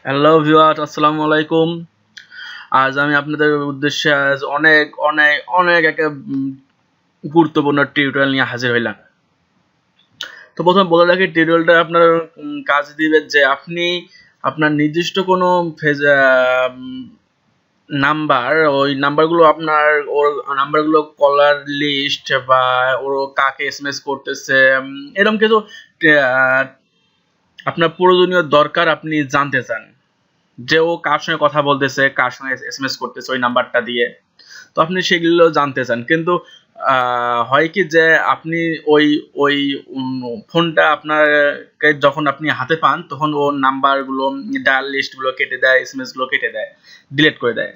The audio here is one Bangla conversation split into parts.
হ্যালো ভিউয়ার্স, আসসালামু আলাইকুম। আজ আমি আপনাদের উদ্দেশ্যে অনেক অনেক অনেক একটা গুরুত্বপূর্ণ টিউটোরিয়াল নিয়ে হাজির হইলাম। তো প্রথমে বলে রাখি, টিউটোরিয়ালটা আপনার কাজ দিবে যে আপনি আপনার নির্দিষ্ট কোনো নাম্বার, ওই নাম্বারগুলো আপনার ওর নাম্বারগুলো কলার লিস্ট বা ওর কাকে এসএমএস করতেছে, এরকম কিছু আহ, আপনার প্রয়োজনীয় দরকার আপনি জানতে চান যে ও কার সঙ্গে কথা বলতেছে, কার সঙ্গে এসএমএস করতেছে ওই নাম্বারটা দিয়ে। তো আপনি সেগুলো জানতে চান, কিন্তু হয় কি যে আপনি ওই ওই ফোনটা আপনার যখন আপনি হাতে পান তখন ও নাম্বারগুলো, ডায়াল লিস্টগুলো কেটে দেয়, এসএমএস গুলো কেটে দেয়, ডিলিট করে দেয়।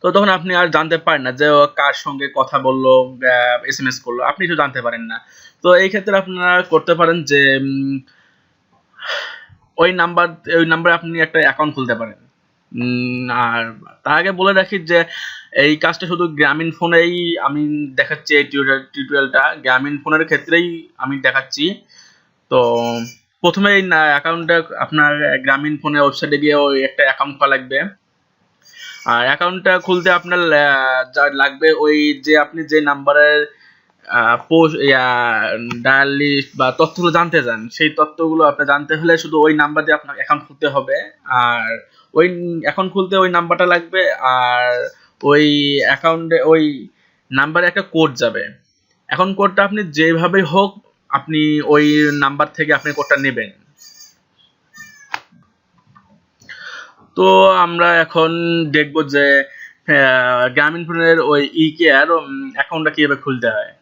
তো তখন আপনি আর জানতে পারেন না যে ও কার সঙ্গে কথা বললো, এসএমএস করলো, আপনি তো জানতে পারেন না। তো এই ক্ষেত্রে আপনারা করতে পারেন যে ওই নাম্বার ওই নাম্বারে আপনি একটা অ্যাকাউন্ট খুলতে পারেন। আর তার আগে বলে রাখি যে এই কাজটা শুধু গ্রামীণ ফোনেই আমি দেখাচ্ছি। এই টিউটোরিয়ালটা গ্রামীণ ফোনের ক্ষেত্রেই আমি দেখাচ্ছি। তো প্রথমে এই অ্যাকাউন্টটা আপনার গ্রামীণ ফোনের ওয়েবসাইটে গিয়ে ওই একটা অ্যাকাউন্ট খোলা লাগবে। আর অ্যাকাউন্টটা খুলতে আপনার যা লাগবে, ওই যে আপনি যে নাম্বারের পোস্ট ডায়াল লিস্ট বা তথ্যগুলো জানতে চান, সেই তথ্যগুলো আপনি জানতে হলে শুধু ওই নাম্বার দিয়ে আপনার অ্যাকাউন্ট খুলতে হবে। আর ওই অ্যাকাউন্ট খুলতে ওই নাম্বারটা লাগবে। আর ওই অ্যাকাউন্টে ওই নাম্বারে একটা কোড যাবে। এখন কোডটা আপনি যেভাবে হোক আপনি ওই নাম্বার থেকে আপনি কোডটা নেবেন। তো আমরা এখন দেখব যে গ্রামীণ ফোনের ওই ই কেয়ার অ্যাকাউন্টটা কিভাবে খুলতে হয়।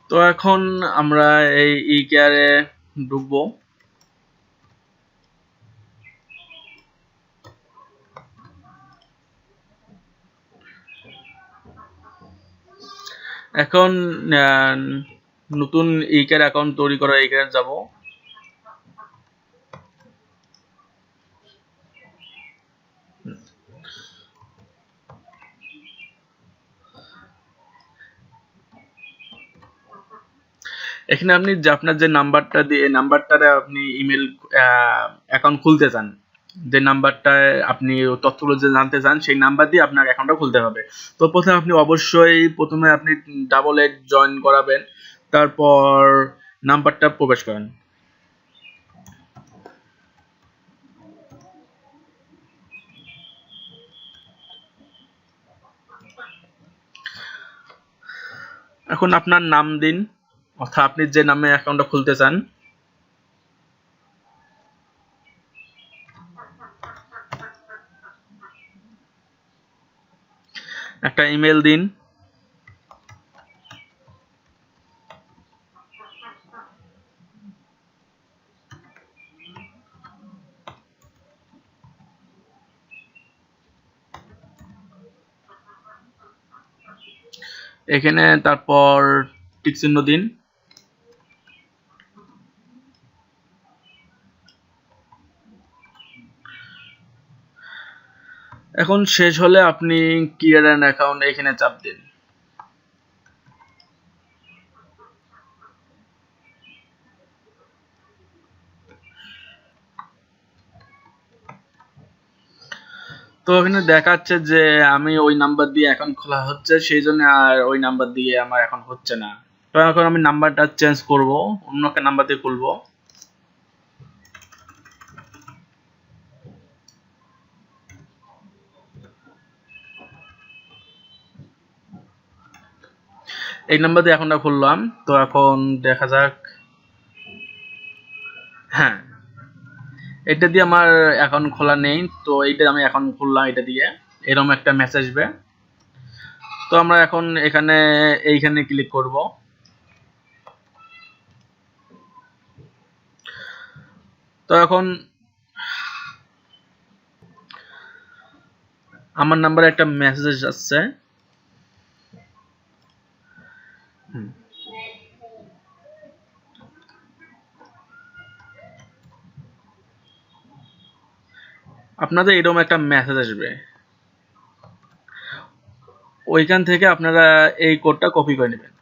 তো এখন আমরা এই ই কেয়ারে ঢুকবো। এখন আহ, নতুন ই কেয়ার অ্যাকাউন্ট তৈরি করা, ই কেয়ার যাব। এখানে আপনি যে আপনার যে নাম্বারটা দিয়ে নাম্বারটারে আপনি ইমেল অ্যাকাউন্ট খুলতে চান, যে নাম্বারটায় আপনি তথ্যগুলো যে জানতে চান, সেই নাম্বার দিয়ে আপনার অ্যাকাউন্টটা খুলতে হবে। তো প্রথমে আপনি অবশ্যই আপনি ডাবল এড জয়েন করাবেন, তারপর নাম্বারটা প্রবেশ করেন। এখন আপনার নাম দিন, অর্থাৎ আপনি যে নামে অ্যাকাউন্টটা খুলতে চান। একটা ইমেল দিন। এখানে তারপর টিক চিহ্ন দিন। এখন শেষ হলে আপনি ক্রিয়েট অ্যান অ্যাকাউন্ট এখানে চাপ দিন। তো এখানে দেখাচ্ছে যে আমি ওই নাম্বার দিয়ে অ্যাকাউন্ট খোলা হচ্ছে, সেই জন্য আর ওই নাম্বার দিয়ে আমার অ্যাকাউন্ট হচ্ছে না। তো এখন আমি নাম্বারটা চেঞ্জ করব, অন্য একটা নাম্বার দিয়ে খুলবো। এই নাম্বার দিয়ে অ্যাকাউন্টটা খুললাম। তো এখন দেখা যাক। হ্যাঁ, এটা দিয়ে আমার অ্যাকাউন্ট খোলা নেই। তো এইটা আমি অ্যাকাউন্ট খুললাম, এটা দিয়ে এরকম একটা মেসেজ আসবে। তো আমরা এখন এইখানে ক্লিক করব। তো এখন আমার নাম্বারে একটা মেসেজ আসছে। আপনাদের এরকম একটা মেসেজ আসবে, ওইখান থেকে আপনারা এই কোডটা কপি করে নেবেন।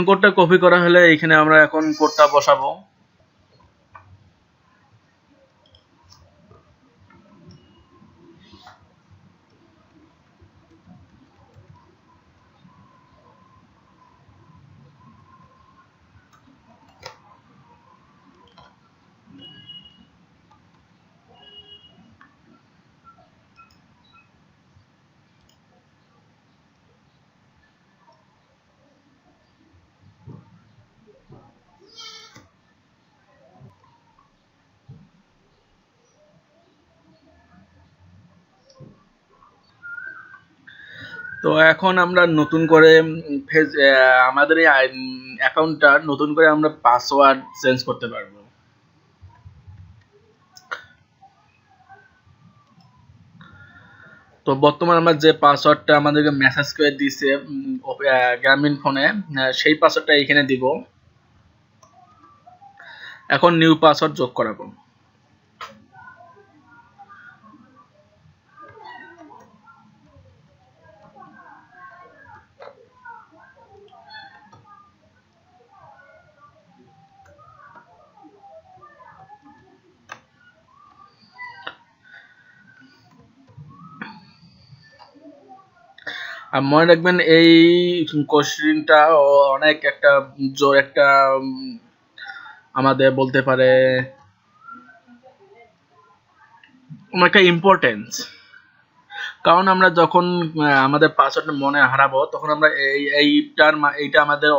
কোডটা কপি করা হলে এখানে আমরা এখন কোডটা বসাবো। তো এখন আমরা নতুন করে আমাদের এই অ্যাকাউন্টটা নতুন করে আমরা পাসওয়ার্ড চেঞ্জ করতে পারবো। তো বর্তমানে আমরা যে পাসওয়ার্ডটা আমাদেরকে মেসেজ করে দিয়েছে গ্রামীণ ফোনে, সেই পাসওয়ার্ডটা এখানে দিব। এখন নিউ পাসওয়ার্ড যোগ করাবো। আর মনে রাখবেন এই কোশ্চেনটা অনেক একটা জোর একটা আমাদের বলতে পারে একটা ইম্পর্টেন্স। কারণ আমরা যখন আমাদের পাসওয়ার্ড মনে হারাবো তখন আমরা এইটা আমাদের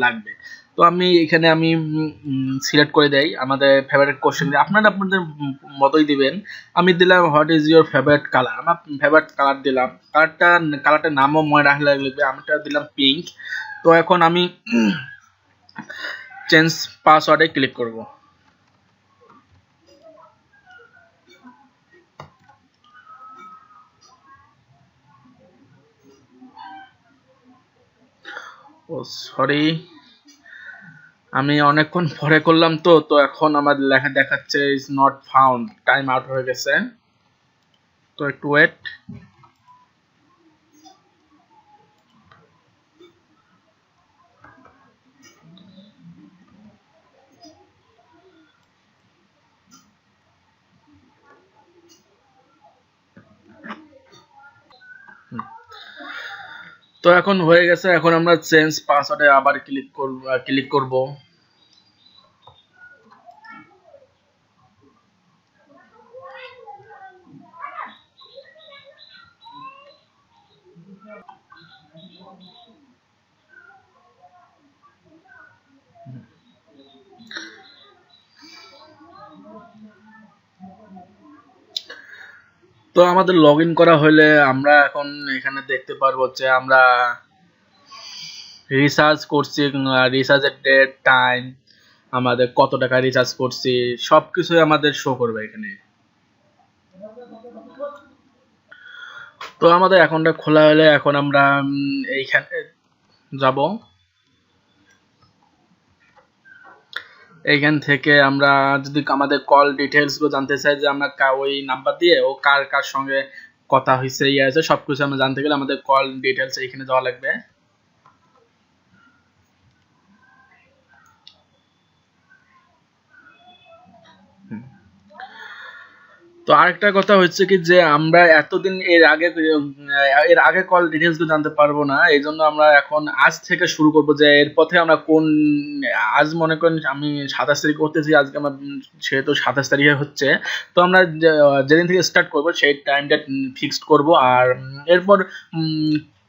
লাগবে। তো এখানে আমি সিলেক্ট করে দেই আমাদের ফেভারিট কোশ্চেন। আপনারা আপনাদের মতোই দিবেন। আমি দিলাম what is your favourite colour. আমার ফেভারিট কালার দিলাম। কালারটার নামও মনে রাখলে লাগবে। আমিটা দিলাম পিঙ্ক। তো এখন আমি চেঞ্জ পাসওয়ার্ডে ক্লিক করব। ও সরি, আমি অনেকক্ষণ পরে করলাম। তো এখন আমার লেখা দেখাচ্ছে is not found, time out হয়ে গেছে। তো একটু ওয়েট। তো এখন হয়ে গেছে। এখন আমরা চেঞ্জ পাসওয়ার্ডে আবার ক্লিক করব। তো আমাদের লগ ইন করা হলে আমরা এখন এখানে দেখতে পারবো যে আমরা রিচার্জ করছি, রিচার্জের ডেট, টাইম, আমাদের কত টাকা রিচার্জ করছি, সবকিছুই আমাদের শো করবে এখানে। তো আমাদের অ্যাকাউন্টটা খোলা হলে এখন আমরা এইখানে যাব। এইখান থেকে আমরা যদি আমাদের কল ডিটেলস গুলো জানতে চাই যে আমরা ওই নাম্বার দিয়ে ও কার কার সঙ্গে কথা হয়েছে আছে সবকিছু আমরা জানতে গেলে আমাদের কল ডিটেলস এখানে দেওয়া লাগবে। তো আরেকটা কথা হচ্ছে কি যে আমরা এতদিন এর আগে কল ডিটেলস গুলো জানতে পারবো না। এই জন্য আমরা এখন আজ থেকে শুরু করব যে এর পথে আমরা আজ মনে করেন আমি 27 তারিখ করতেছি, আজকে আমার সেহেতু 27 তারিখে হচ্ছে। তো আমরা যেদিন থেকে স্টার্ট করব সেই টাইমটা ফিক্সড করব। আর এরপর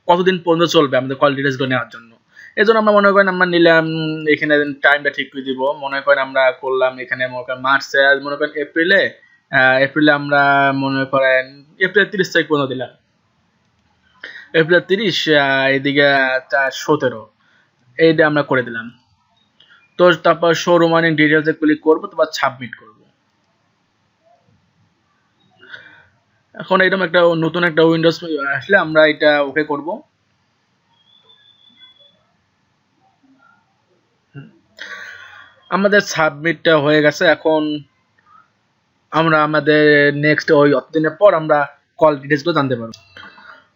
কতদিন পর্যন্ত চলবে আমাদের কল ডিটেলস গুলো নেওয়ার জন্য। এই জন্য আমরা মনে করেন আমরা নিলাম এখানে টাইমটা ঠিক করে দিব। মনে করেন আমরা করলাম এখানে মনে করেন মার্চে, মনে করেন এপ্রিলে এপ্রিলে আমরা মনে করেন এপ্রিল 30 তারিখ পর্যন্ত দিলাম। এপ্রিল 30 এদিকে 17 এইটা আমরা করে দিলাম। তো তারপর শো রিমেইনিং ডিটেইলসে ক্লিক করব, তারপর সাবমিট করব। এখন এরকম একটা নতুন একটা উইন্ডোজ আসলে আমরা এটা ওকে করব। আমাদের সাবমিটটা হয়ে গেছে। এখন আমরা আমাদের নেক্সট ওই অতদিনের পর আমরা কল ডিটেইলসগুলো জানতে পারবো।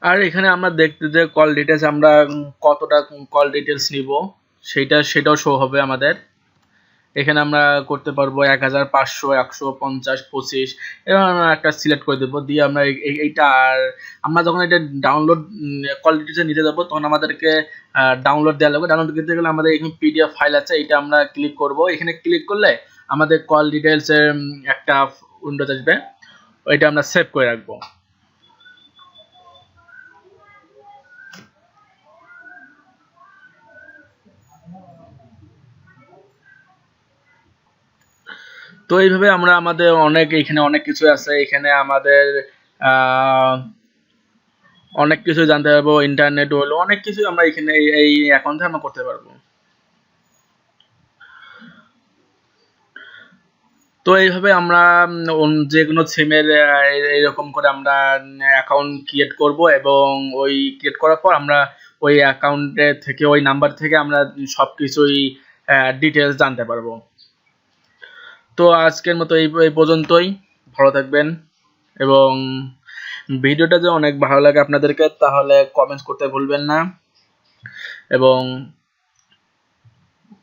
আর এখানে আমরা দেখতে যে কল ডিটেইলস আমরা কতটা কল ডিটেইলস নিব সেটাও শো হবে আমাদের। এখানে আমরা করতে পারবো 1500, 150, 25 এবং আমরা একটা সিলেক্ট করে দেবো, দিয়ে আমরা এইটা আর আমরা যখন এটা ডাউনলোড কল ডিটেইলস নিতে যাবো তখন আমাদেরকে ডাউনলোড দেওয়া লাগবে। ডাউনলোড করতে গেলে আমাদের এখানে পিডিএফ ফাইল আছে, এটা আমরা ক্লিক করব। এখানে ক্লিক করলে আমাদের কল ডিটেইলসের একটা উইন্ডোজ আসবে, ওইটা আমরা সেভ করে রাখবো। তো এইভাবে আমরা আমাদের এখানে অনেক কিছু আছে। এখানে আমাদের অনেক কিছু জানতে পারবো, ইন্টারনেট হলো অনেক কিছু আমরা এখানে এই অ্যাকাউন্টে আমরা করতে পারবো। তো এইভাবে আমরা যে কোনো সিমের এরকম করে আমরা অ্যাকাউন্ট ক্রিয়েট করব এবং ওই ক্রিয়েট করার পর আমরা ওই অ্যাকাউন্টে থেকে ওই নাম্বার থেকে আমরা সব কিছুই ডিটেলস জানতে পারবো। তো আজকের মতো এই পর্যন্তই। ভালো থাকবেন এবং ভিডিওটা যদি অনেক ভালো লাগে আপনাদেরকে তাহলে কমেন্টস করতে ভুলবেন না এবং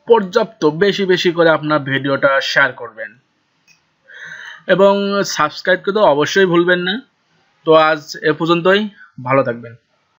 পর্যাপ্ত বেশি করে আপনার ভিডিওটা শেয়ার করবেন এবং সাবস্ক্রাইব করতে অবশ্যই ভুলবেন না। তো আজ এ পর্যন্তই, ভালো থাকবেন।